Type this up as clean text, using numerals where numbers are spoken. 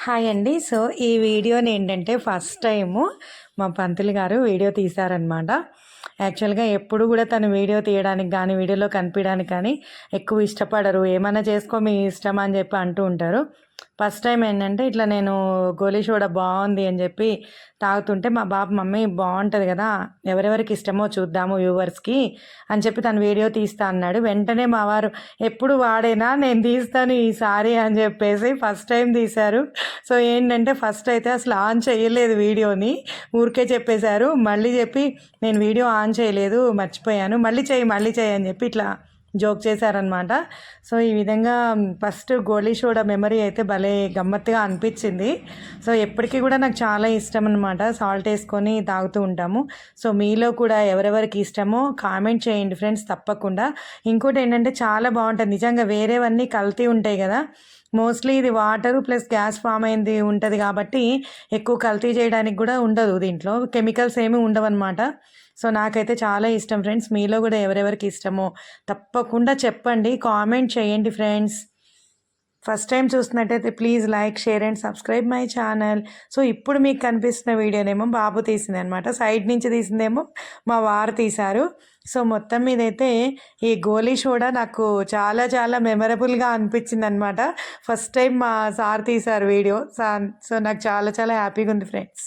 Hi అండి. So, ఈ వీడియోనేంటంటే first time మా పంతులు గారు వీడియో తీశారనమాట. యాక్చువల్‌గా ఎప్పుడు గూడా తను వీడియో తీయడానికి గానీ, వీడియోలో కనిపియడానికి కానీ ఎక్కువ ఇష్టపడరు. ఏమన్నా చేసుకో మీ ఇష్టం అని చెప్పి అంటూ ఉంటారు. ఫస్ట్ టైం ఏంటంటే ఇట్లా నేను గోలీ సోడా బావుంది అని చెప్పి తాగుతుంటే మా బాబు మమ్మీ బావుంటది గదా! ఎవరెవరికి ఇష్టమో చూద్దాము వ్యూవర్స్‌కి అని చెప్పి తను వీడియో తీస్తా అన్నాడు. వెంటనే మా వారు ఎప్పుడు వాడేనా నేను తీస్తాను ఈసారి అని చెప్పేసి ఫస్ట్ టైం తీశారు. సో, ఏంటంటే ఫస్ట్ అయితే అసలు ఆన్ చేయలేదు వీడియోని. ఊరికే చెప్పేశారు. మళ్ళీ చెప్పి నేను వీడియో ఆన్ చేయలేదు మర్చిపోయాను. మళ్ళీ చెయ్యి అని చెప్పి ఇట్లా జోక్ చేశారనమాట. సో, ఈ విధంగా ఫస్ట్ గోలీ సోడా మెమరీ అయితే భలే గమ్మత్తుగా అనిపించింది. సో, ఎప్పటికీ కూడా నాకు చాలా ఇష్టం అనమాట. సాల్ట్ వేసుకొని తాగుతూ ఉంటాము. సో, మీలో కూడా ఎవరెవరికి ఇష్టమో కామెంట్ చేయండి ఫ్రెండ్స్ తప్పకుండా. ఇంకోటి ఏంటంటే చాలా బాగుంటుంది నిజంగా. వేరేవన్నీ కల్తీ ఉంటాయి కదా! మోస్ట్లీ ఇది వాటరు ప్లస్ గ్యాస్ ఫామ్ అయింది ఉంటుంది కాబట్టి ఎక్కువ కల్తీ చేయడానికి కూడా ఉండదు దీంట్లో. కెమికల్స్ ఏమీ ఉండవన్నమాట. సో, నాకైతే చాలా ఇష్టం ఫ్రెండ్స్. మీలో కూడా ఎవరెవరికి ఇష్టమో తప్పకుండా చెప్పండి. కామెంట్ చేయండి ఫ్రెండ్స్. ఫస్ట్ టైం చూస్తున్నట్టయితే please like, share and subscribe my channel. So, ఇప్పుడు మీకు కనిపిస్తున్న వీడియోనేమో బాబు తీసిందనమాట. సైడ్ నుంచి తీసిందేమో మా వారు తీశారు. సో, మొత్తం మీదైతే ఈ గోలీ సోడా నాకు చాలా చాలా మెమరబుల్‌గా అనిపించిందనమాట. ఫస్ట్ టైం మా సార్ తీశారు వీడియో. సో, నాకు చాలా చాలా హ్యాపీగా ఉంది ఫ్రెండ్స్.